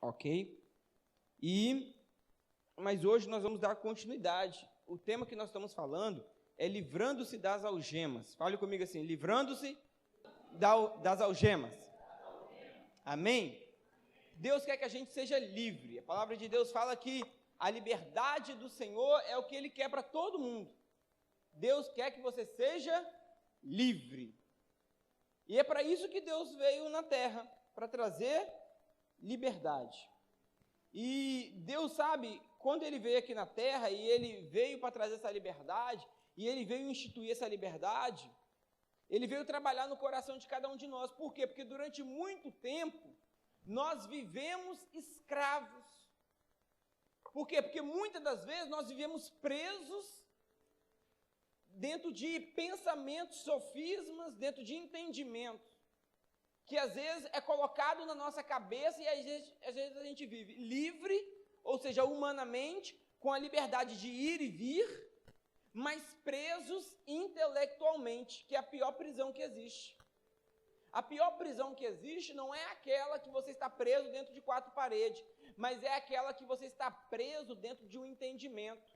ok? Mas hoje nós vamos dar continuidade. O tema que nós estamos falando é livrando-se das algemas. Fale comigo assim, livrando-se das algemas. Amém? Deus quer que a gente seja livre. A palavra de Deus fala que a liberdade do Senhor é o que Ele quer para todo mundo. Deus quer que você seja livre. E é para isso que Deus veio na terra, para trazer liberdade. E Deus sabe, quando Ele veio aqui na terra, e Ele veio para trazer essa liberdade, e Ele veio instituir essa liberdade, Ele veio trabalhar no coração de cada um de nós. Por quê? Porque durante muito tempo, nós vivemos escravos. Por quê? Porque muitas das vezes nós vivemos presos dentro de pensamentos, sofismas, dentro de entendimentos, que às vezes é colocado na nossa cabeça e às vezes a gente vive livre, ou seja, humanamente, com a liberdade de ir e vir, mas presos intelectualmente, que é a pior prisão que existe. A pior prisão que existe não é aquela que você está preso dentro de quatro paredes, mas é aquela que você está preso dentro de um entendimento.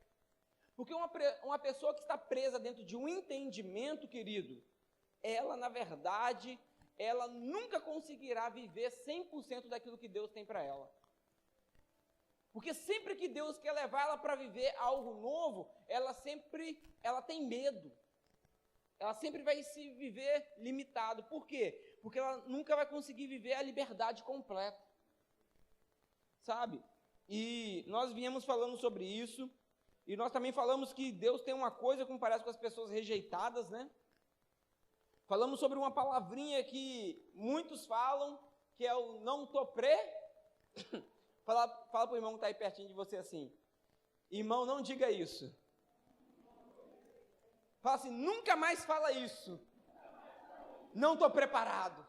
Porque uma pessoa que está presa dentro de um entendimento, querido, ela, na verdade, ela nunca conseguirá viver 100% daquilo que Deus tem para ela. Porque sempre que Deus quer levar ela para viver algo novo, ela tem medo. Ela sempre vai se viver limitado. Por quê? Porque ela nunca vai conseguir viver a liberdade completa. Sabe? E nós viemos falando sobre isso. E nós também falamos que Deus tem uma coisa que parece com as pessoas rejeitadas, né? Falamos sobre uma palavrinha que muitos falam, que é o não tô prê. Fala para o irmão que está aí pertinho de você assim, irmão, não diga isso. Fala assim, nunca mais fala isso. Não estou preparado.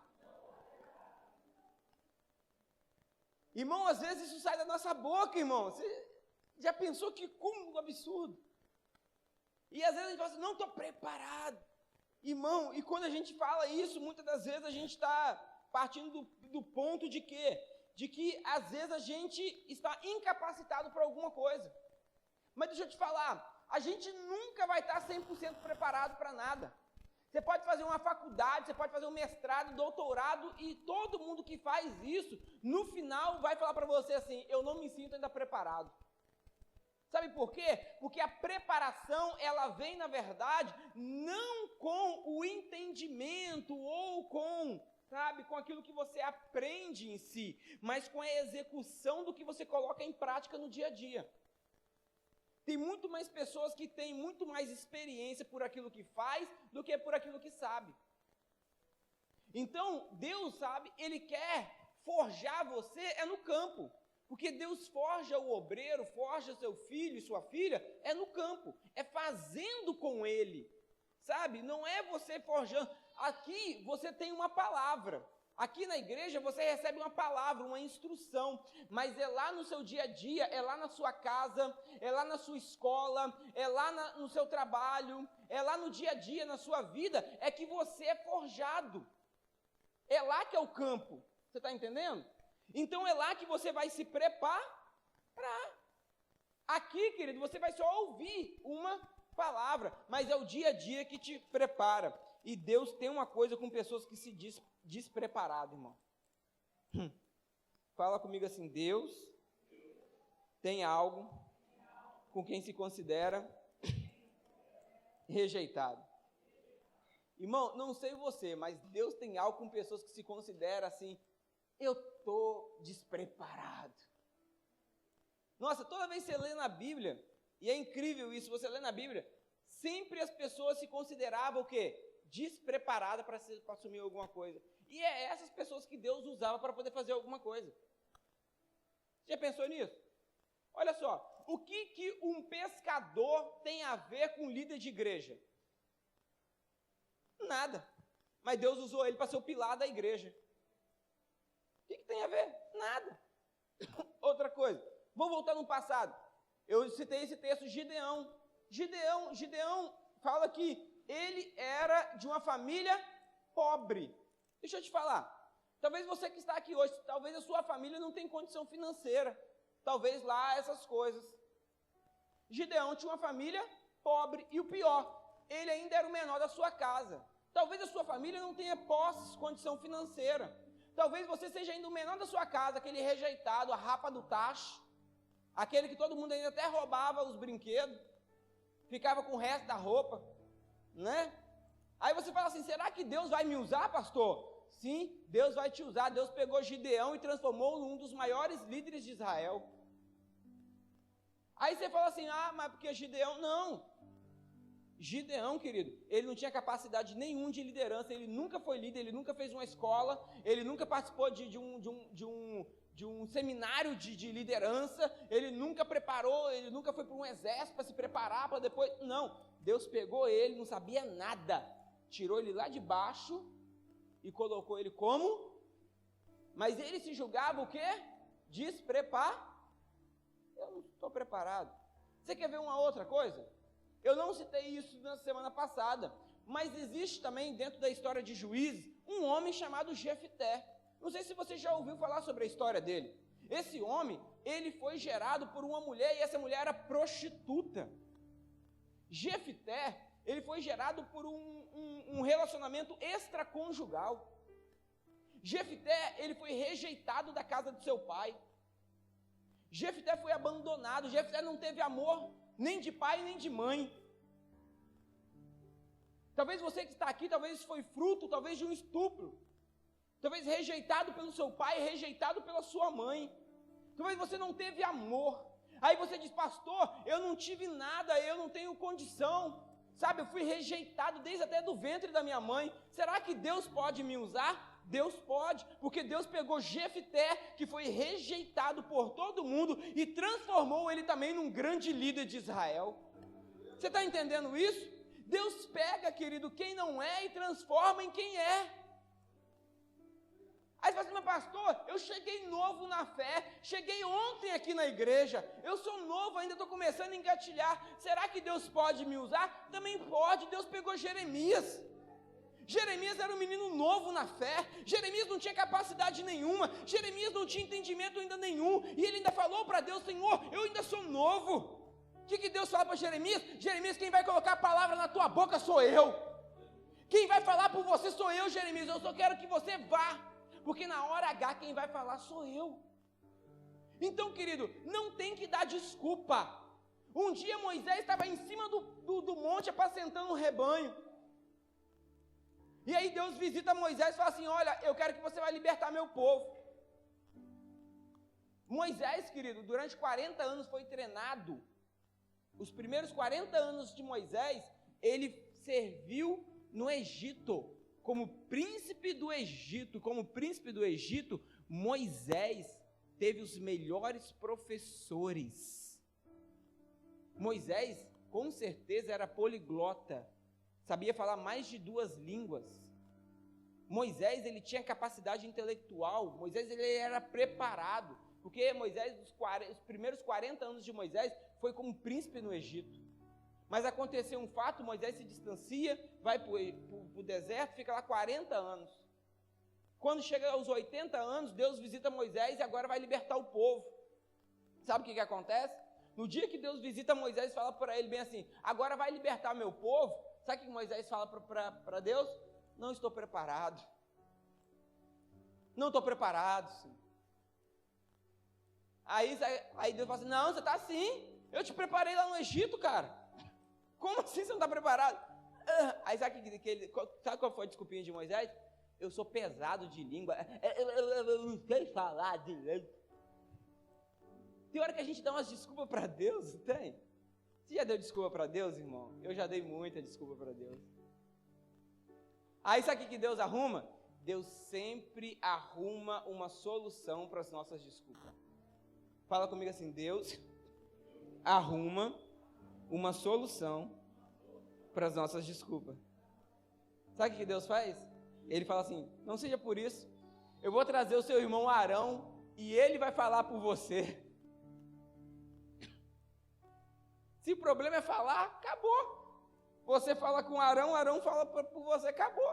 Irmão, às vezes isso sai da nossa boca, irmão. Você já pensou que cúmulo absurdo? E às vezes a gente fala assim, não estou preparado. Irmão, e quando a gente fala isso, muitas das vezes a gente está partindo do ponto de quê? De que às vezes a gente está incapacitado para alguma coisa. Mas deixa eu te falar, a gente nunca vai estar 100% preparado para nada. Você pode fazer uma faculdade, você pode fazer um mestrado, doutorado, e todo mundo que faz isso, no final vai falar para você assim, eu não me sinto ainda preparado. Sabe por quê? Porque a preparação, ela vem, na verdade, não com o entendimento ou com aquilo que você aprende em si, mas com a execução do que você coloca em prática no dia a dia. Tem muito mais pessoas que têm muito mais experiência por aquilo que faz do que por aquilo que sabe. Então, Deus, sabe, Ele quer forjar você no campo. Porque Deus forja o obreiro, forja seu filho e sua filha, no campo, fazendo com ele, sabe? Não é você forjando. Aqui você tem uma palavra, aqui na igreja você recebe uma palavra, uma instrução, mas é lá no seu dia a dia, é lá na sua casa, é lá na sua escola, é lá no seu trabalho, é lá no dia a dia, na sua vida, é que você é forjado. É lá que é o campo, você está entendendo? Então é lá que você vai se preparar. Aqui, querido, você vai só ouvir uma palavra, mas é o dia a dia que te prepara. E Deus tem uma coisa com pessoas que se despreparadas, irmão. Fala comigo assim, Deus tem algo com quem se considera rejeitado. Irmão, não sei você, mas Deus tem algo com pessoas que se consideram assim, eu estou despreparado. Nossa, toda vez que você lê na Bíblia, e é incrível isso, você lê na Bíblia, sempre as pessoas se consideravam o quê? Despreparadas para assumir alguma coisa. E é essas pessoas que Deus usava para poder fazer alguma coisa. Já pensou nisso? Olha só, o que um pescador tem a ver com líder de igreja? Nada. Mas Deus usou ele para ser o pilar da igreja. O que tem a ver? Nada. Outra coisa, vou voltar no passado. Eu citei esse texto, Gideão. Gideão fala que ele era de uma família pobre. Deixa eu te falar, Talvez você que está aqui hoje, talvez a sua família não tenha condição financeira. Talvez lá essas coisas. Gideão tinha uma família pobre e o pior, ele ainda era o menor da sua casa. Talvez a sua família não tenha posses, condição financeira. Talvez você seja ainda o menor da sua casa, aquele rejeitado, a rapa do tacho, aquele que todo mundo ainda até roubava os brinquedos, ficava com o resto da roupa, né? Aí você fala assim, será que Deus vai me usar, pastor? Sim, Deus vai te usar. Deus pegou Gideão e transformou num dos maiores líderes de Israel. Aí você fala assim, mas porque Gideão, não. Gideão, querido, ele não tinha capacidade nenhuma de liderança, ele nunca foi líder, ele nunca fez uma escola, ele nunca participou de um seminário de liderança, ele nunca preparou, ele nunca foi para um exército para se preparar para depois, não. Deus pegou ele, não sabia nada, tirou ele lá de baixo e colocou ele como? Mas ele se julgava o quê? Despreparado. Eu não estou preparado. Você quer ver uma outra coisa? Eu não citei isso na semana passada, mas existe também dentro da história de Juízes um homem chamado Jefté. Não sei se você já ouviu falar sobre a história dele. Esse homem, ele foi gerado por uma mulher e essa mulher era prostituta. Jefté, ele foi gerado por um relacionamento extraconjugal. Jefté, ele foi rejeitado da casa do seu pai. Jefté foi abandonado, Jefté não teve amor nem de pai nem de mãe. Talvez você que está aqui, talvez isso foi fruto, talvez de um estupro. Talvez rejeitado pelo seu pai, rejeitado pela sua mãe. Talvez você não teve amor. Aí você diz, pastor, eu não tive nada, eu não tenho condição. Sabe, eu fui rejeitado desde até do ventre da minha mãe. Será que Deus pode me usar? Deus pode, porque Deus pegou Jefté, que foi rejeitado por todo mundo, e transformou ele também num grande líder de Israel. Você está entendendo isso? Deus pega, querido, quem não é e transforma em quem é. Aí você fala assim, mas pastor, eu cheguei novo na fé, cheguei ontem aqui na igreja, eu sou novo, ainda estou começando a engatilhar, será que Deus pode me usar? Também pode. Deus pegou Jeremias. Jeremias era um menino novo na fé, Jeremias não tinha capacidade nenhuma, Jeremias não tinha entendimento ainda nenhum, e ele ainda falou para Deus, Senhor, eu ainda sou novo. O que Deus fala para Jeremias? Jeremias, quem vai colocar a palavra na tua boca sou eu. Quem vai falar por você sou eu, Jeremias, eu só quero que você vá, porque na hora H quem vai falar sou eu. Então, querido, não tem que dar desculpa. Um dia Moisés estava em cima do monte apacentando um rebanho. E aí Deus visita Moisés e fala assim, olha, eu quero que você vai libertar meu povo. Moisés, querido, durante 40 anos foi treinado. Os primeiros 40 anos de Moisés, ele serviu no Egito. Como príncipe do Egito, Moisés teve os melhores professores. Moisés, com certeza, era poliglota. Sabia falar mais de 2 línguas. Moisés, ele tinha capacidade intelectual. Moisés, ele era preparado. Porque Moisés, os primeiros 40 anos de Moisés, foi como príncipe no Egito. Mas aconteceu um fato, Moisés se distancia, vai para o deserto, fica lá 40 anos. Quando chega aos 80 anos, Deus visita Moisés e agora vai libertar o povo. Sabe o que acontece? No dia que Deus visita Moisés, fala para ele bem assim, agora vai libertar meu povo. Sabe o que Moisés fala para Deus? Não estou preparado. Não estou preparado, sim. Aí Deus fala assim, não, você está assim. Eu te preparei lá no Egito, cara. Como assim você não está preparado? Aí sabe qual foi a desculpinha de Moisés? Eu sou pesado de língua. Eu não sei falar direito. Tem hora que a gente dá umas desculpas para Deus, não tem? Você já deu desculpa para Deus, irmão? Eu já dei muita desculpa para Deus. Aí sabe o que Deus arruma? Deus sempre arruma uma solução para as nossas desculpas. Fala comigo assim, Deus arruma uma solução para as nossas desculpas. Sabe o que Deus faz? Ele fala assim, não seja por isso, eu vou trazer o seu irmão Arão e ele vai falar por você. Se o problema é falar, acabou. Você fala com Arão, Arão fala por você, acabou.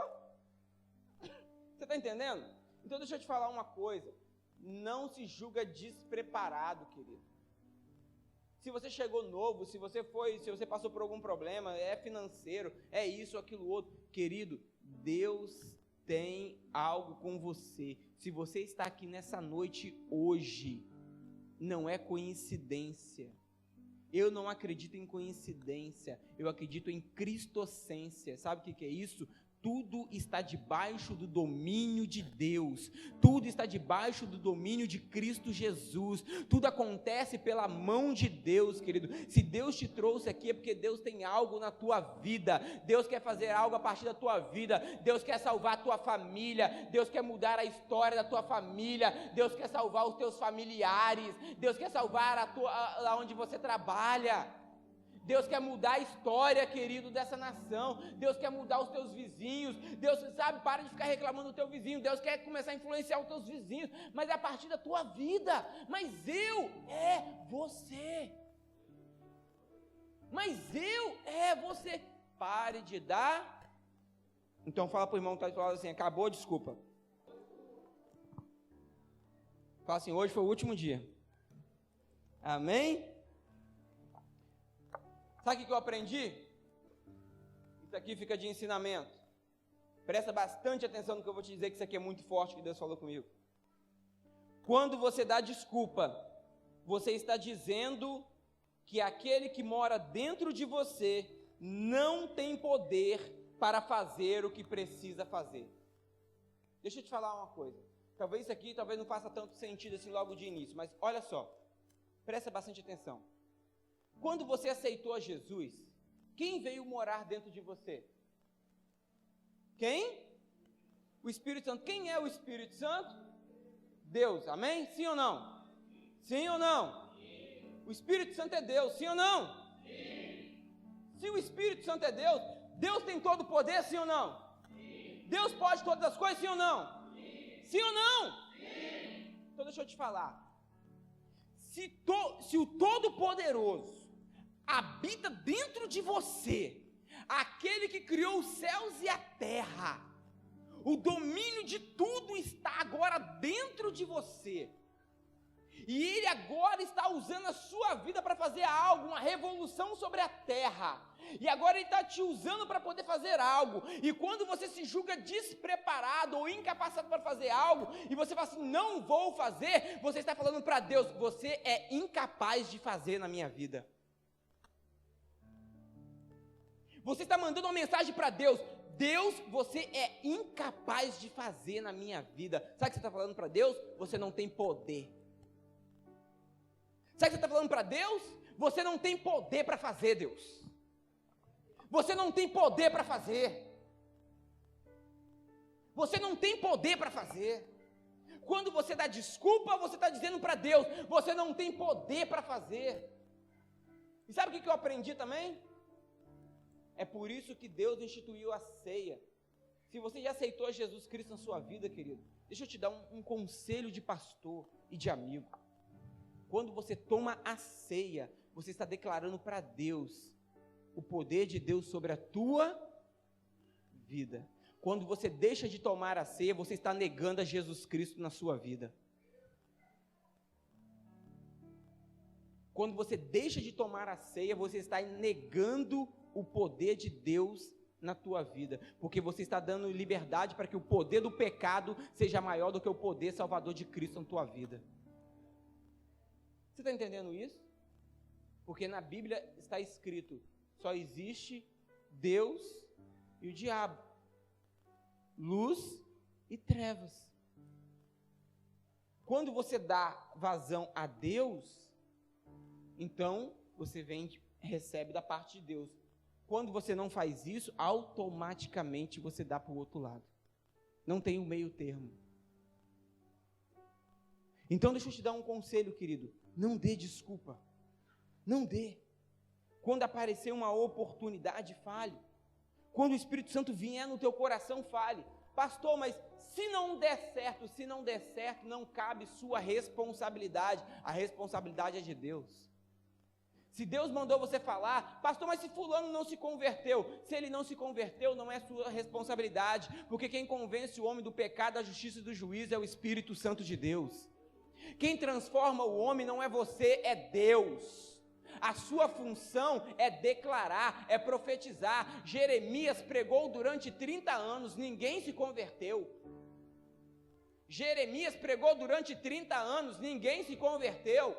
Você está entendendo? Então deixa eu te falar uma coisa, não se julga despreparado, querido. Se você chegou novo, se você passou por algum problema, é financeiro, é isso, aquilo outro, querido, Deus tem algo com você. Se você está aqui nessa noite hoje, não é coincidência. Eu não acredito em coincidência, eu acredito em cristocência. Sabe o que é isso? Tudo está debaixo do domínio de Deus, tudo está debaixo do domínio de Cristo Jesus, tudo acontece pela mão de Deus, querido. Se Deus te trouxe aqui é porque Deus tem algo na tua vida, Deus quer fazer algo a partir da tua vida, Deus quer salvar a tua família, Deus quer mudar a história da tua família, Deus quer salvar os teus familiares, Deus quer salvar lá onde você trabalha. Deus quer mudar a história, querido, dessa nação. Deus quer mudar os teus vizinhos. Deus, sabe, para de ficar reclamando do teu vizinho. Deus quer começar a influenciar os teus vizinhos, mas é a partir da tua vida. Mas eu é você. Mas eu é você. Pare de dar. Então fala para o irmão que está do lado assim, acabou, desculpa. Fala assim, hoje foi o último dia. Amém? Sabe o que eu aprendi? Isso aqui fica de ensinamento. Presta bastante atenção no que eu vou te dizer, que isso aqui é muito forte, que Deus falou comigo. Quando você dá desculpa, você está dizendo que aquele que mora dentro de você não tem poder para fazer o que precisa fazer. Deixa eu te falar uma coisa. Talvez isso aqui não faça tanto sentido assim logo de início, mas olha só. Presta bastante atenção. Quando você aceitou a Jesus, quem veio morar dentro de você? Quem? O Espírito Santo. Quem é o Espírito Santo? Deus, amém? Sim ou não? Sim ou não? Sim. O Espírito Santo é Deus, sim ou não? Sim. Se o Espírito Santo é Deus, Deus tem todo o poder, sim ou não? Sim. Deus pode todas as coisas, sim ou não? Sim, sim ou não? Sim. Então deixa eu te falar. Se o Todo-Poderoso habita dentro de você, aquele que criou os céus e a terra, o domínio de tudo está agora dentro de você, e Ele agora está usando a sua vida para fazer algo, uma revolução sobre a terra, e agora Ele está te usando para poder fazer algo, e quando você se julga despreparado ou incapacitado para fazer algo, e você fala assim, não vou fazer, você está falando para Deus, você é incapaz de fazer na minha vida. Você está mandando uma mensagem para Deus, Deus, você é incapaz de fazer na minha vida. Sabe o que você está falando para Deus? Você não tem poder. Sabe o que você está falando para Deus? Você não tem poder para fazer, Deus. Você não tem poder para fazer. Você não tem poder para fazer. Quando você dá desculpa, você está dizendo para Deus, você não tem poder para fazer. E sabe o que eu aprendi também? É por isso que Deus instituiu a ceia. Se você já aceitou Jesus Cristo na sua vida, querido, deixa eu te dar um conselho de pastor e de amigo. Quando você toma a ceia, você está declarando para Deus o poder de Deus sobre a tua vida. Quando você deixa de tomar a ceia, você está negando a Jesus Cristo na sua vida. Quando você deixa de tomar a ceia, você está negando o poder de Deus na tua vida, porque você está dando liberdade para que o poder do pecado seja maior do que o poder salvador de Cristo na tua vida. Você está entendendo isso? Porque na Bíblia está escrito, só existe Deus e o diabo, luz e trevas. Quando você dá vazão a Deus, então você recebe da parte de Deus. Quando você não faz isso, automaticamente você dá para o outro lado. Não tem um meio termo. Então deixa eu te dar um conselho, querido. Não dê desculpa. Não dê. Quando aparecer uma oportunidade, fale. Quando o Espírito Santo vier no teu coração, fale. Pastor, mas se não der certo, não cabe sua responsabilidade. A responsabilidade é de Deus. Se Deus mandou você falar, pastor, mas se fulano não se converteu, se ele não se converteu, não é sua responsabilidade, porque quem convence o homem do pecado, da justiça e do juízo é o Espírito Santo de Deus. Quem transforma o homem não é você, é Deus. A sua função é declarar, é profetizar. Jeremias pregou durante 30 anos, ninguém se converteu. Jeremias pregou durante 30 anos, ninguém se converteu.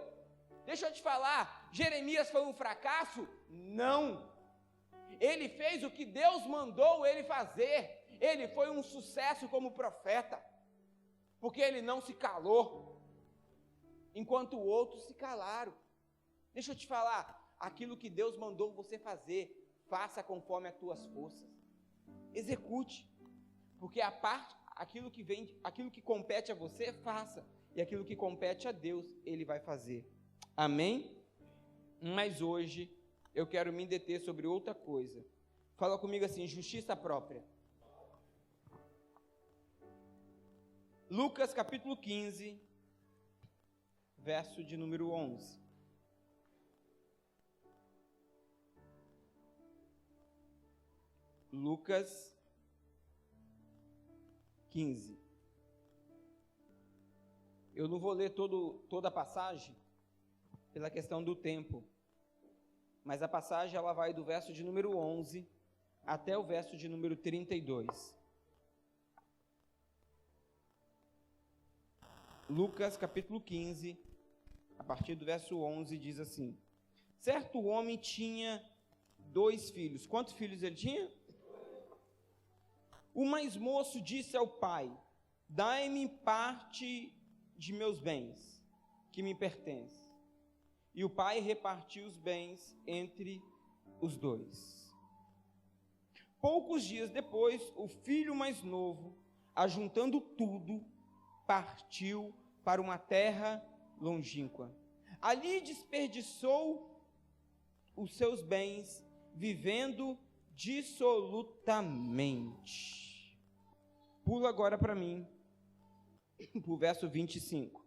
Deixa eu te falar, Jeremias foi um fracasso? Não. Ele fez o que Deus mandou ele fazer. Ele foi um sucesso como profeta, porque ele não se calou, enquanto outros se calaram. Deixa eu te falar, aquilo que Deus mandou você fazer, faça conforme as tuas forças. Execute, porque aquilo que compete a você, faça, e aquilo que compete a Deus, Ele vai fazer. Amém? Mas hoje eu quero me deter sobre outra coisa. Fala comigo assim, justiça própria. Lucas capítulo 15, verso de número 11. Lucas 15. Eu não vou ler toda a passagem, pela questão do tempo, mas a passagem ela vai do verso de número 11 até o verso de número 32. Lucas capítulo 15, a partir do verso 11, diz assim: certo homem tinha 2 filhos. Quantos filhos ele tinha? O mais moço disse ao pai: dai-me parte de meus bens, que me pertence. E o pai repartiu os bens entre os 2. Poucos dias depois, o filho mais novo, ajuntando tudo, partiu para uma terra longínqua. Ali desperdiçou os seus bens, vivendo dissolutamente. Pula agora para mim, para o verso 25.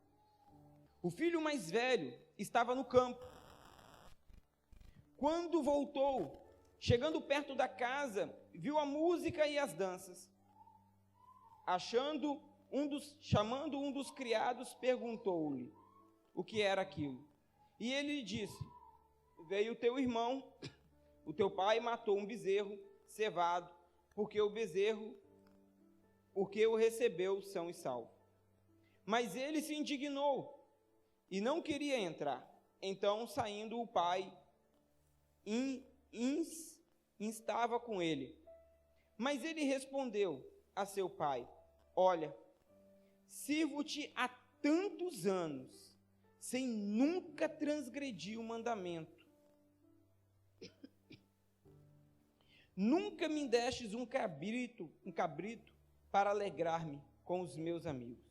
O filho mais velho estava no campo. Quando voltou, chegando perto da casa, viu a música e as danças. Chamando um dos criados, perguntou-lhe o que era aquilo. E ele lhe disse: veio teu irmão, o teu pai matou um bezerro cevado, porque o recebeu são e salvo. Mas ele se indignou e não queria entrar. Então, saindo o pai, instava com ele. Mas ele respondeu a seu pai: olha, sirvo-te há tantos anos, sem nunca transgredir o mandamento. Nunca me destes um cabrito para alegrar-me com os meus amigos.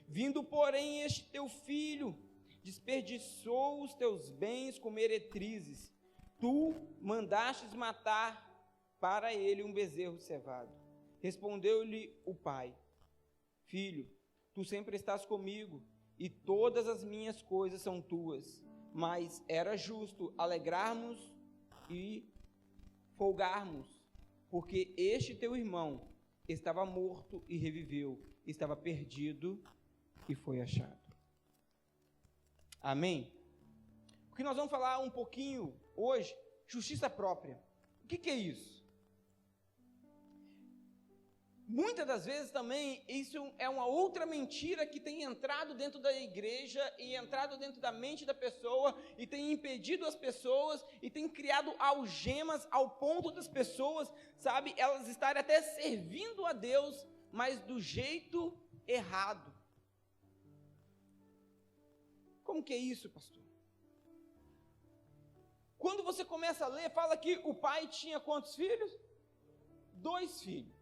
Vindo, porém, este teu filho, desperdiçou os teus bens com meretrizes. Tu mandastes matar para ele um bezerro cevado. Respondeu-lhe o pai: filho, tu sempre estás comigo, e todas as minhas coisas são tuas. Mas era justo alegrarmos e folgarmos, porque este teu irmão estava morto e reviveu, estava perdido e foi achado. Amém? O que nós vamos falar um pouquinho hoje, justiça própria. O que é isso? Muitas das vezes também isso é uma outra mentira que tem entrado dentro da igreja e entrado dentro da mente da pessoa e tem impedido as pessoas e tem criado algemas ao ponto das pessoas, sabe, elas estarem até servindo a Deus, mas do jeito errado. Como que é isso, pastor? Quando você começa a ler, fala que o pai tinha quantos filhos? 2 filhos.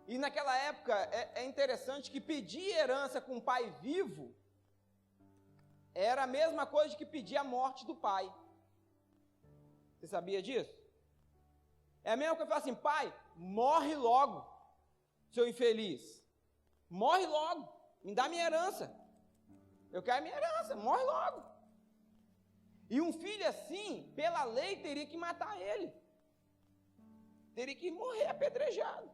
E naquela época é interessante que pedir herança com o pai vivo era a mesma coisa que pedir a morte do pai. Você sabia disso? É a mesma coisa que falar assim: pai, morre logo, seu infeliz. Morre logo, me dá minha herança. Eu quero minha herança, morre logo. E um filho assim, pela lei, teria que matar ele. Teria que morrer apedrejado.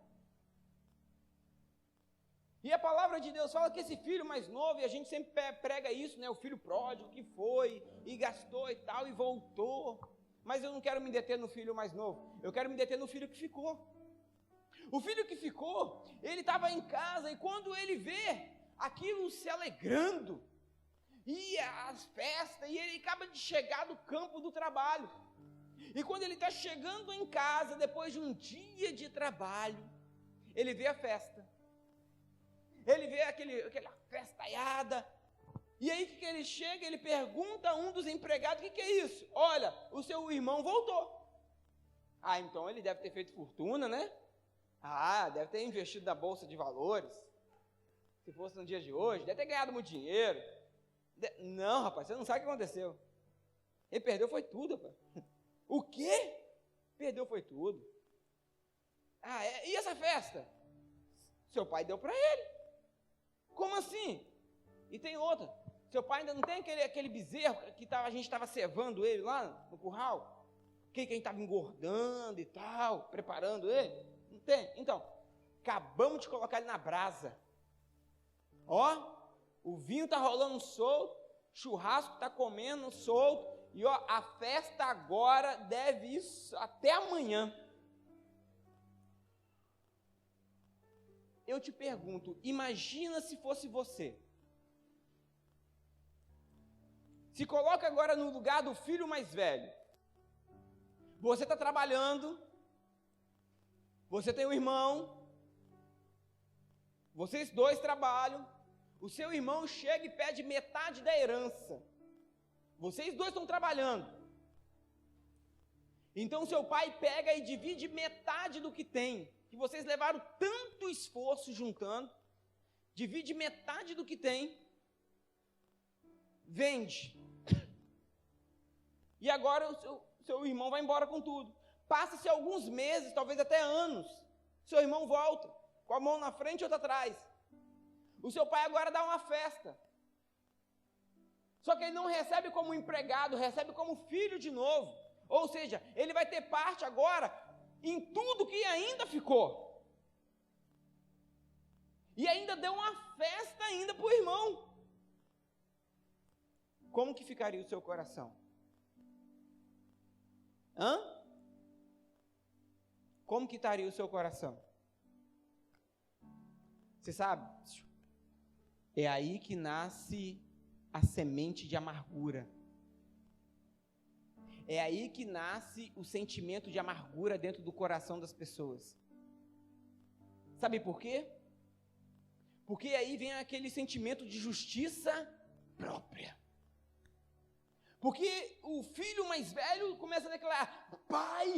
E a palavra de Deus fala que esse filho mais novo, e a gente sempre prega isso, né? O filho pródigo que foi, e gastou e tal, e voltou. Mas eu não quero me deter no filho mais novo. Eu quero me deter no filho que ficou. O filho que ficou, ele estava em casa, e quando ele vê aquilo se alegrando, e as festas, e ele acaba de chegar do campo do trabalho. E quando ele está chegando em casa, depois de um dia de trabalho, ele vê a festa. Ele vê aquela festaiada. E aí que ele chega, ele pergunta a um dos empregados, o que é isso? Olha, o seu irmão voltou. Ah, então ele deve ter feito fortuna, né? Ah, deve ter investido na bolsa de valores. Se fosse no dia de hoje, deve ter ganhado muito dinheiro. Não, rapaz, você não sabe o que aconteceu. Ele perdeu foi tudo, rapaz. O quê? Perdeu foi tudo. Ah, e essa festa? Seu pai deu para ele. Como assim? E tem outra. Seu pai ainda não tem aquele bezerro que a gente estava cevando ele lá no curral? Que a gente estava engordando e tal, preparando ele? Não tem? Então, acabamos de colocar ele na brasa. Ó, o vinho está rolando solto, churrasco está comendo solto, e ó, a festa agora deve ir até amanhã. Eu te pergunto, imagina se fosse você. Se coloca agora no lugar do filho mais velho. Você está trabalhando, você tem um irmão, vocês dois trabalham, o seu irmão chega e pede metade da herança. Vocês dois estão trabalhando. Então seu pai pega e divide metade do que tem, que vocês levaram tanto esforço juntando, divide metade do que tem, vende. E agora o seu irmão vai embora com tudo. Passa-se alguns meses, talvez até anos, seu irmão volta, com a mão na frente e outra atrás. O seu pai agora dá uma festa. Só que ele não recebe como empregado, recebe como filho de novo. Ou seja, ele vai ter parte agora em tudo que ainda ficou. E ainda deu uma festa ainda para o irmão. Como que ficaria o seu coração? Como que estaria o seu coração? Você sabe? É aí que nasce a semente de amargura. É aí que nasce o sentimento de amargura dentro do coração das pessoas. Sabe por quê? Porque aí vem aquele sentimento de justiça própria. Porque o filho mais velho começa a declarar: pai,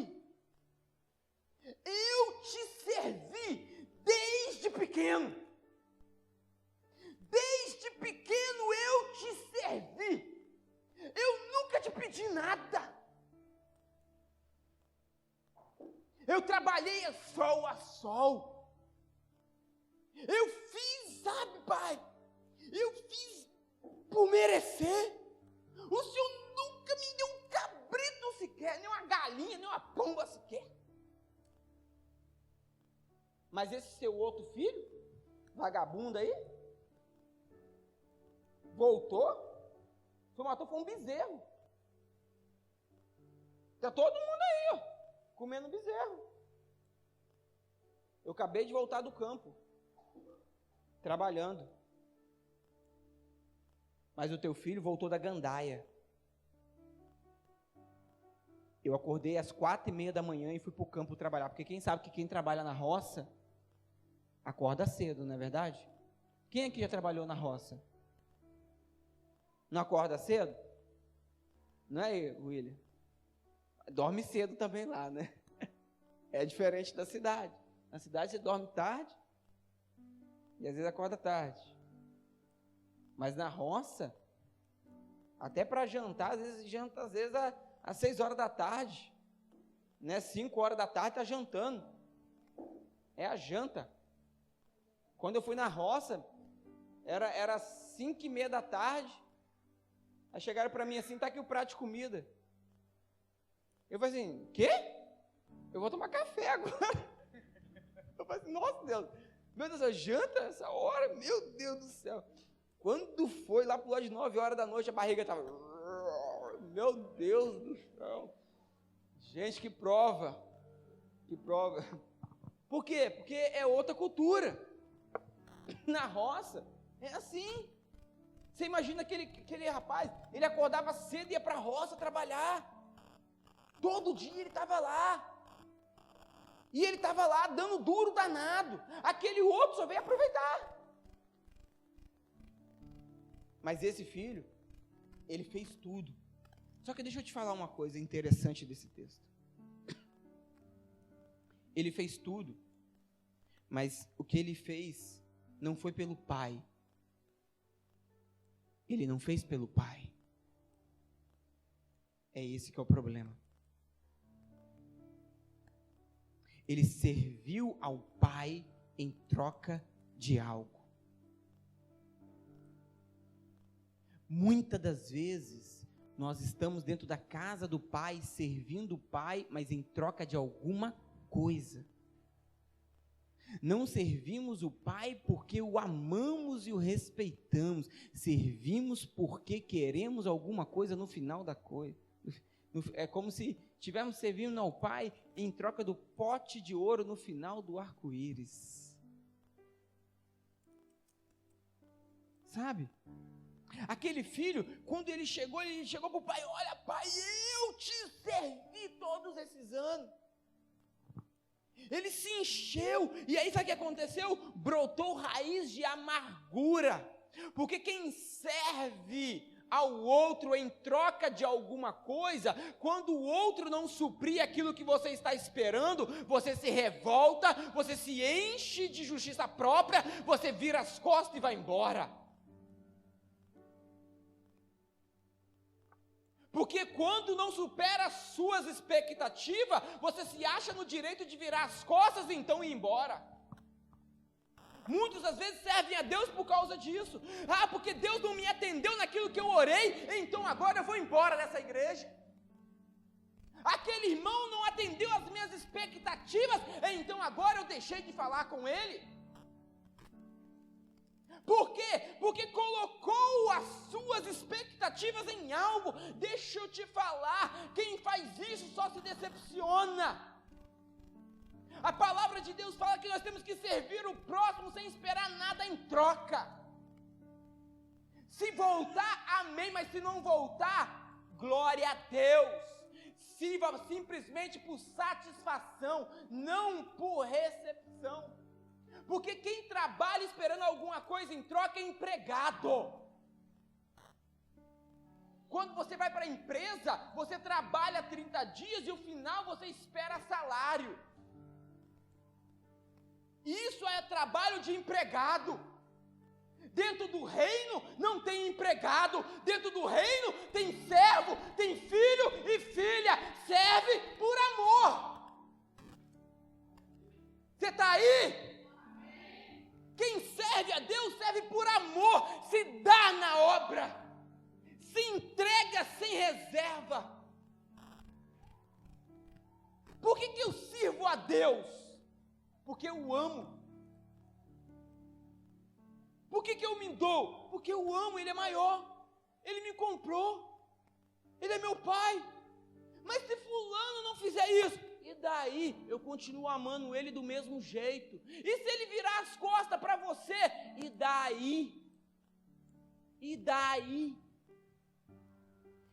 eu te servi desde pequeno. Desde pequeno eu te servi. Eu nunca te pedi nada. Eu trabalhei a sol. Eu fiz, sabe, pai? Eu fiz por merecer. O senhor nunca me deu um cabrito sequer, nem uma galinha, nem uma pomba sequer. Mas esse seu outro filho, vagabundo aí, voltou, só matou foi um bezerro. Está todo mundo aí, ó, comendo bezerro. Eu acabei de voltar do campo, trabalhando. Mas o teu filho voltou da gandaia. Eu acordei às 4:30 da manhã e fui para o campo trabalhar, porque quem sabe que quem trabalha na roça, acorda cedo, não é verdade? Quem aqui já trabalhou na roça? Não acorda cedo? Não é, William? Dorme cedo também lá, né? É diferente da cidade. Na cidade você dorme tarde e às vezes acorda tarde. Mas na roça, até para jantar, às vezes janta às 6 horas da tarde, né? 5 horas da tarde está jantando. É a janta. Quando eu fui na roça, era 5:30 da tarde, Aí chegaram para mim assim, tá aqui o prato de comida. Eu falei assim, quê? Eu vou tomar café agora. Eu falei assim, nossa Deus, meu Deus, eu janta essa hora? Meu Deus do céu. Quando foi lá pro lado de 9 horas da noite, a barriga estava... Meu Deus do céu. Gente, que prova. Que prova. Por quê? Porque é outra cultura. Na roça, é assim. Você imagina aquele rapaz, ele acordava cedo e ia para a roça trabalhar. Todo dia ele estava lá. E ele estava lá dando duro danado. Aquele outro só veio aproveitar. Mas esse filho, ele fez tudo. Só que deixa eu te falar uma coisa interessante desse texto. Ele fez tudo, mas o que ele fez não foi pelo pai. Ele não fez pelo pai. É esse que é o problema. Ele serviu ao pai em troca de algo. Muitas das vezes, nós estamos dentro da casa do pai, servindo o pai, mas em troca de alguma coisa. Não servimos o pai porque o amamos e o respeitamos. Servimos porque queremos alguma coisa no final da coisa. É como se estivéssemos servindo ao pai em troca do pote de ouro no final do arco-íris. Sabe? Aquele filho, quando ele chegou para o pai, olha pai, eu te servi todos esses anos. Ele se encheu, e aí sabe o que aconteceu? Brotou raiz de amargura, porque quem serve ao outro em troca de alguma coisa, quando o outro não suprir aquilo que você está esperando, você se revolta, você se enche de justiça própria, você vira as costas e vai embora. Porque quando não supera as suas expectativas, você se acha no direito de virar as costas e então ir embora. Muitos às vezes servem a Deus por causa disso. Ah, porque Deus não me atendeu naquilo que eu orei, então agora eu vou embora dessa igreja. Aquele irmão não atendeu as minhas expectativas, então agora eu deixei de falar com ele. Por quê? Porque colocou as suas expectativas em algo. Deixa eu te falar, quem faz isso só se decepciona. A palavra de Deus fala que nós temos que servir o próximo sem esperar nada em troca. Se voltar, amém, mas se não voltar, glória a Deus. Sirva simplesmente por satisfação, não por recepção. Porque quem trabalha esperando alguma coisa em troca é empregado. Quando você vai para a empresa, você trabalha 30 dias e no final você espera salário. Isso é trabalho de empregado. Dentro do reino não tem empregado. Dentro do reino tem servo, tem filho e filha. Serve por amor. Você está aí? Quem serve a Deus serve por amor, se dá na obra, se entrega sem reserva. Por que eu sirvo a Deus? Porque eu o amo. Por que eu me dou? Porque eu o amo, Ele é maior, Ele me comprou, Ele é meu pai. Mas se fulano não fizer isso, e daí? Eu continuo amando ele do mesmo jeito. E se ele virar as costas para você? E daí? E daí?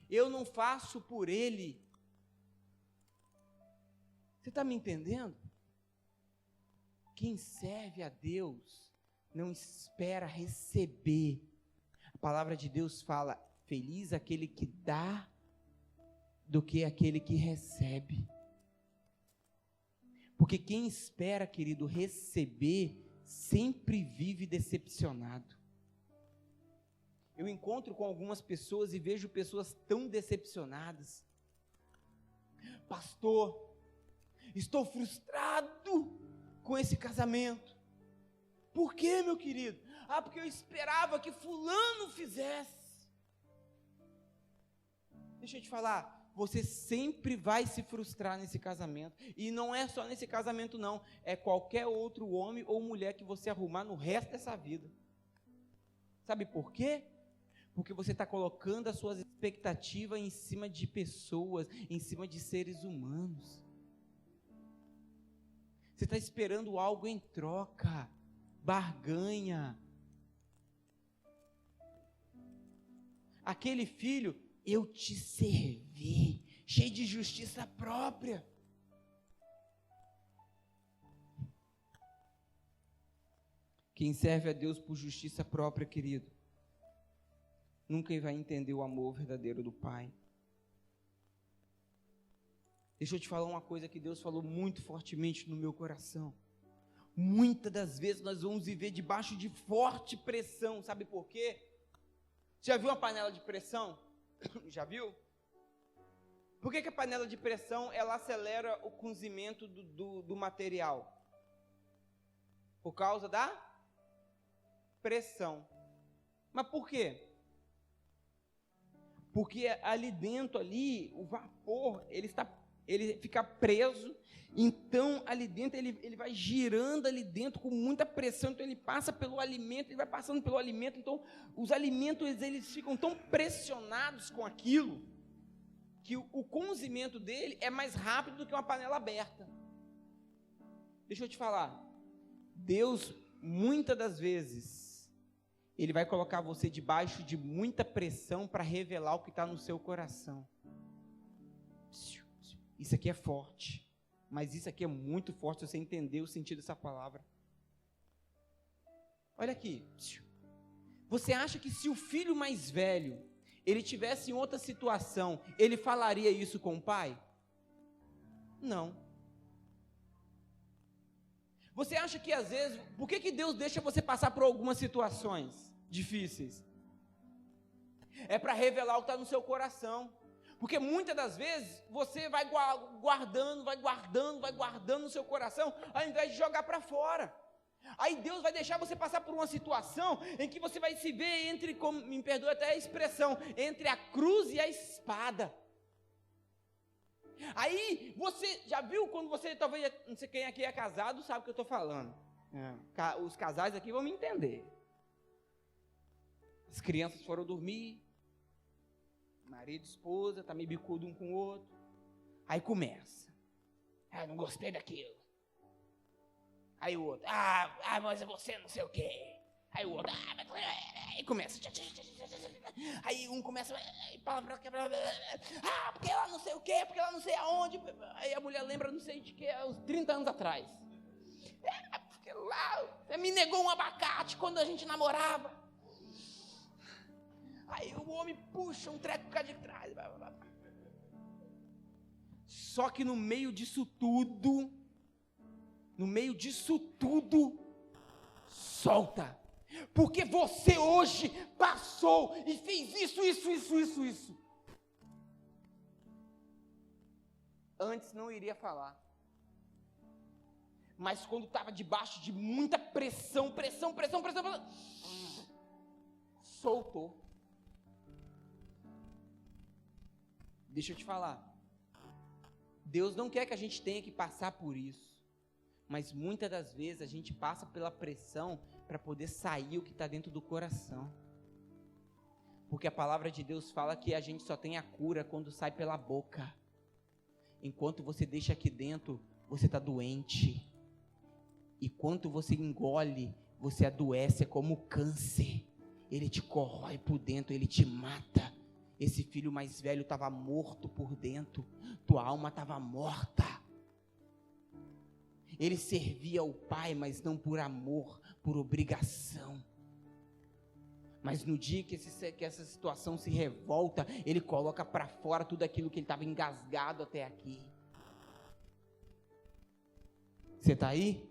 Eu não faço por ele. Você está me entendendo? Quem serve a Deus não espera receber. A palavra de Deus fala: feliz aquele que dá do que aquele que recebe. Porque quem espera, querido, receber, sempre vive decepcionado. Eu encontro com algumas pessoas e vejo pessoas tão decepcionadas. Pastor, estou frustrado com esse casamento. Por quê, meu querido? Ah, porque eu esperava que fulano fizesse. Deixa eu te falar, você sempre vai se frustrar nesse casamento. E não é só nesse casamento, não. É qualquer outro homem ou mulher que você arrumar no resto dessa vida. Sabe por quê? Porque você está colocando as suas expectativas em cima de pessoas, em cima de seres humanos. Você está esperando algo em troca, barganha. Aquele filho, eu te servi, cheio de justiça própria. Quem serve a Deus por justiça própria, querido, nunca vai entender o amor verdadeiro do Pai. Deixa eu te falar uma coisa que Deus falou muito fortemente no meu coração. Muitas das vezes nós vamos viver debaixo de forte pressão, sabe por quê? Você já viu uma panela de pressão? Já viu? Por que a panela de pressão, ela acelera o cozimento do material? Por causa da pressão. Mas por quê? Porque ali dentro, o vapor, ele fica preso, então ali dentro, ele vai girando ali dentro com muita pressão, então ele passa pelo alimento, ele vai passando pelo alimento, então os alimentos, eles ficam tão pressionados com aquilo, que o cozimento dele é mais rápido do que uma panela aberta. Deixa eu te falar, Deus, muitas das vezes, Ele vai colocar você debaixo de muita pressão para revelar o que está no seu coração. Isso aqui é forte, mas isso aqui é muito forte, se você entender o sentido dessa palavra. Olha aqui, você acha que se o filho mais velho, ele tivesse em outra situação, ele falaria isso com o pai? Não. Você acha que às vezes, por que Deus deixa você passar por algumas situações difíceis? É para revelar o que está no seu coração. Porque muitas das vezes você vai guardando no seu coração, ao invés de jogar para fora. Aí Deus vai deixar você passar por uma situação em que você vai se ver entre, como, me perdoe até a expressão, entre a cruz e a espada. Aí você já viu quando você, talvez, não sei quem aqui é casado, sabe o que eu estou falando. Os casais aqui vão me entender. As crianças foram dormir, marido e esposa, tá meio bicudo um com o outro. Aí começa. Não gostei daquilo. Aí o outro, mas você não sei o quê. Aí o outro, aí começa. Aí um começa, porque ela não sei o quê, porque ela não sei aonde. Aí a mulher lembra não sei de quê, uns 30 anos atrás. Porque lá, você me negou um abacate quando a gente namorava. Aí o homem puxa um treco cá de trás. Só que no meio disso tudo, solta. Porque você hoje passou e fez isso. Antes não iria falar. Mas quando estava debaixo de muita pressão, soltou. Deixa eu te falar, Deus não quer que a gente tenha que passar por isso, mas muitas das vezes a gente passa pela pressão para poder sair o que está dentro do coração, porque a palavra de Deus fala que a gente só tem a cura quando sai pela boca, enquanto você deixa aqui dentro, você está doente, e quando você engole, você adoece, é como câncer, ele te corrói por dentro, ele te mata. Esse filho mais velho estava morto por dentro, tua alma estava morta. Ele servia ao pai, mas não por amor, por obrigação. Mas no dia que essa situação se revolta, ele coloca para fora tudo aquilo que ele estava engasgado até aqui. Você está aí?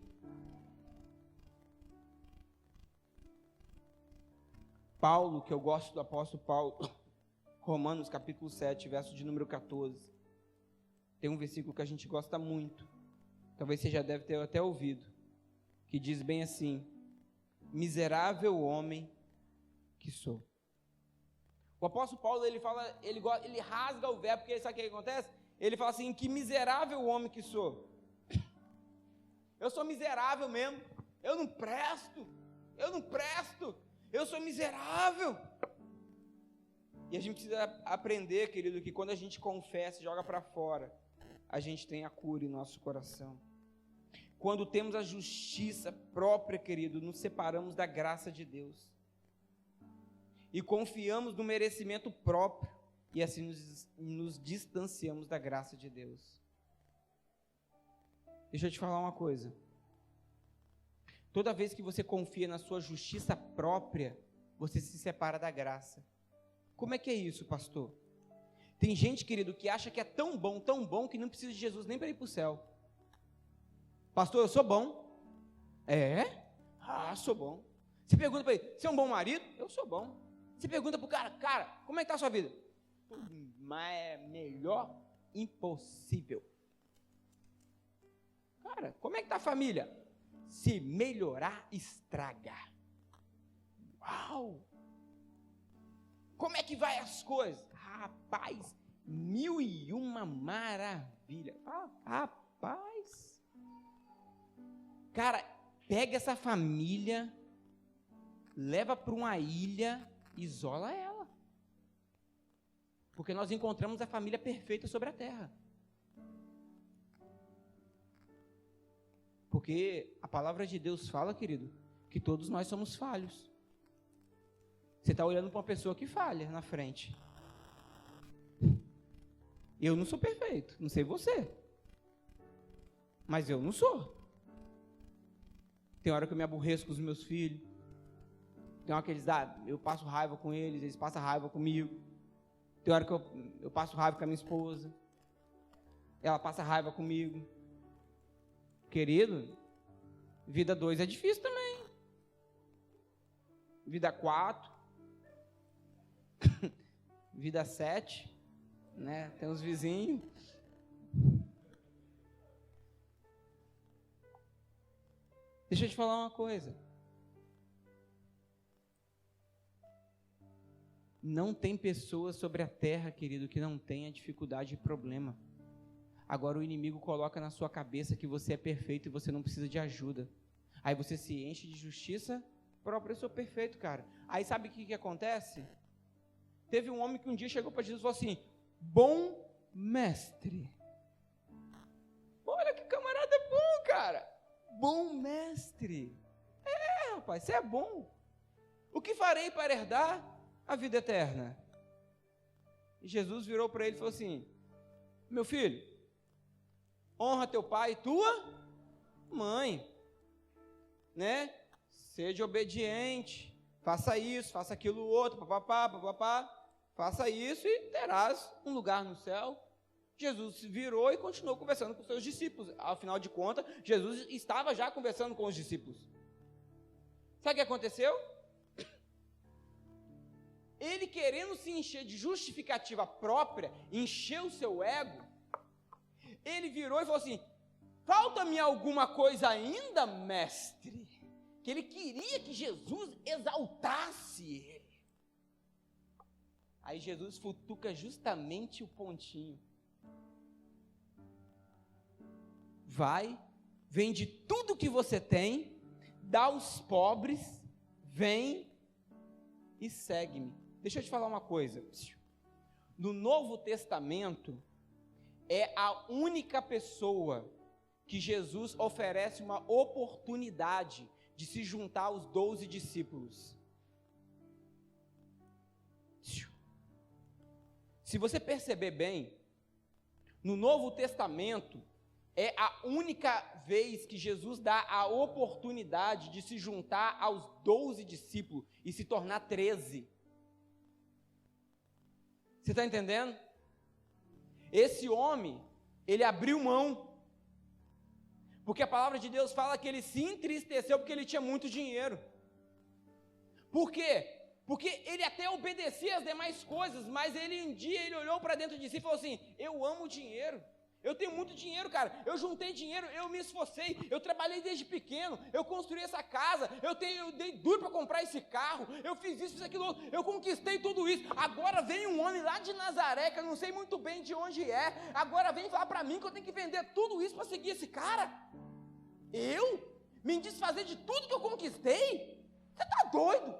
Paulo, que eu gosto do apóstolo Paulo, Romanos capítulo 7, verso de número 14. Tem um versículo que a gente gosta muito. Talvez você já deve ter até ouvido. Que diz bem assim: miserável homem que sou. O apóstolo Paulo, ele rasga o verbo, porque sabe o que acontece? Ele fala assim, que miserável homem que sou. Eu sou miserável mesmo, eu não presto, eu sou miserável. E a gente precisa aprender, querido, que quando a gente confessa e joga para fora, a gente tem a cura em nosso coração. Quando temos a justiça própria, querido, nos separamos da graça de Deus. E confiamos no merecimento próprio, e assim nos distanciamos da graça de Deus. Deixa eu te falar uma coisa. Toda vez que você confia na sua justiça própria, você se separa da graça. Como é que é isso, pastor? Tem gente, querido, que acha que é tão bom, que não precisa de Jesus nem para ir para o céu. Pastor, eu sou bom. É? Ah, sou bom. Você pergunta para ele, você é um bom marido? Eu sou bom. Você pergunta para o cara, como é que está a sua vida? Mas é melhor impossível. Cara, como é que está a família? Se melhorar, estraga. Uau! Como é que vai as coisas? Rapaz, 1001 maravilha. Rapaz. Cara, pega essa família, leva para uma ilha, isola ela. Porque nós encontramos a família perfeita sobre a terra. Porque a palavra de Deus fala, querido, que todos nós somos falhos. Você está olhando para uma pessoa que falha na frente. Eu não sou perfeito, não sei você. Mas eu não sou. Tem hora que eu me aborreço com os meus filhos. Tem hora que eu passo raiva com eles passam raiva comigo. Tem hora que eu passo raiva com a minha esposa. Ela passa raiva comigo. Querido, vida 2 é difícil também. Vida 4. Vida 7. Né? Tem uns vizinhos. Deixa eu te falar uma coisa. Não tem pessoa sobre a terra, querido, que não tenha dificuldade e problema. Agora o inimigo coloca na sua cabeça que você é perfeito e você não precisa de ajuda. Aí você se enche de justiça própria. Eu sou perfeito, cara. Aí sabe o que acontece? Teve um homem que um dia chegou para Jesus e falou assim, bom mestre. Olha que camarada bom, cara. Bom mestre. É, rapaz, você é bom. O que farei para herdar a vida eterna? E Jesus virou para ele e falou assim, meu filho, honra teu pai e tua mãe, né? Seja obediente, faça isso, faça aquilo outro, papapá, faça isso e terás um lugar no céu. Jesus virou e continuou conversando com os seus discípulos. Afinal de contas, Jesus estava já conversando com os discípulos. Sabe o que aconteceu? Ele, querendo se encher de justificativa própria, encher o seu ego, ele virou e falou assim, falta-me alguma coisa ainda, mestre? Que ele queria que Jesus exaltasse ele. Aí Jesus futuca justamente o pontinho. Vai, vende tudo que você tem, dá aos pobres, vem e segue-me. Deixa eu te falar uma coisa. No Novo Testamento, é a única pessoa que Jesus oferece uma oportunidade de se juntar aos 12 discípulos. Se você perceber bem, no Novo Testamento, é a única vez que Jesus dá a oportunidade de se juntar aos 12 discípulos e se tornar 13. Você está entendendo? Esse homem, ele abriu mão. Porque a palavra de Deus fala que ele se entristeceu porque ele tinha muito dinheiro. Por quê? Porque ele até obedecia as demais coisas, mas um dia ele olhou para dentro de si e falou assim, eu amo o dinheiro. Eu tenho muito dinheiro, cara. Eu juntei dinheiro, eu me esforcei, eu trabalhei desde pequeno, eu construí essa casa, eu dei duro para comprar esse carro, eu fiz isso, fiz aquilo outro, eu conquistei tudo isso. Agora vem um homem lá de Nazaré, que eu não sei muito bem de onde é, agora vem falar para mim que eu tenho que vender tudo isso para seguir esse cara? Eu? Me desfazer de tudo que eu conquistei? Você está doido?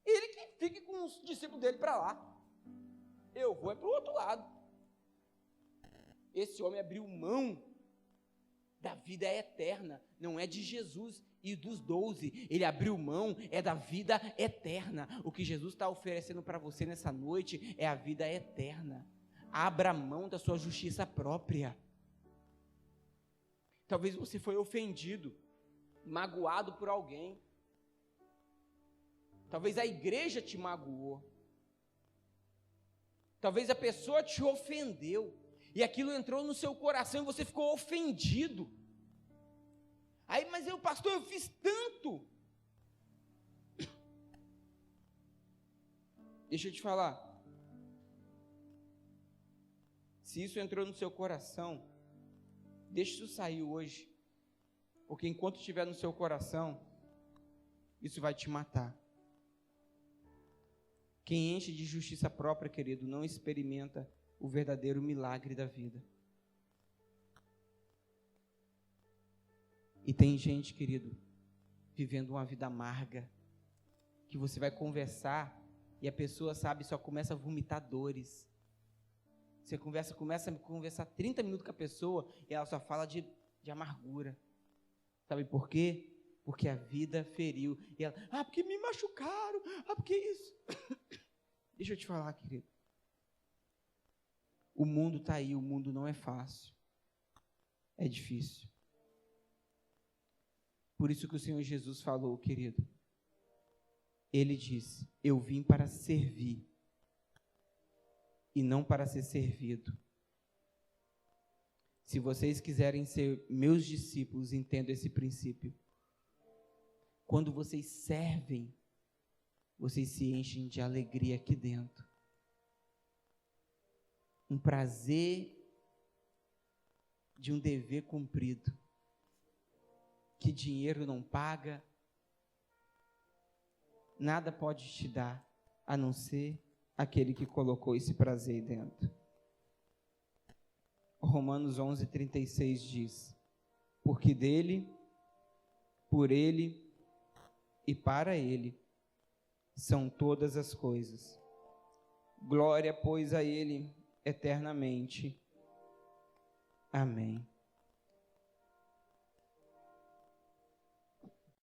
Ele que fique com os discípulos dele para lá. Eu vou para o outro lado. Esse homem abriu mão da vida eterna, não é de Jesus e dos 12, ele abriu mão, é da vida eterna. O que Jesus está oferecendo para você nessa noite é a vida eterna. Abra mão da sua justiça própria. Talvez você foi ofendido, magoado por alguém. Talvez a igreja te magoou. Talvez a pessoa te ofendeu. E aquilo entrou no seu coração e você ficou ofendido. Aí, mas eu, pastor, eu fiz tanto. Deixa eu te falar. Se isso entrou no seu coração, deixa isso sair hoje. Porque enquanto estiver no seu coração, isso vai te matar. Quem enche de justiça própria, querido, não experimenta o verdadeiro milagre da vida. E tem gente, querido, vivendo uma vida amarga, que você vai conversar e a pessoa, sabe, só começa a vomitar dores. Você começa a conversar 30 minutos com a pessoa e ela só fala de amargura. Sabe por quê? Porque a vida feriu. E ela, porque me machucaram, porque isso. Deixa eu te falar, querido. O mundo está aí, o mundo não é fácil. É difícil. Por isso que o Senhor Jesus falou, querido. Ele disse, eu vim para servir e não para ser servido. Se vocês quiserem ser meus discípulos, entendam esse princípio. Quando vocês servem, vocês se enchem de alegria aqui dentro. Um prazer de um dever cumprido, que dinheiro não paga, nada pode te dar, a não ser aquele que colocou esse prazer aí dentro. Romanos 11:36 diz, porque dele, por ele e para ele são todas as coisas. Glória, pois, a ele eternamente. Amém.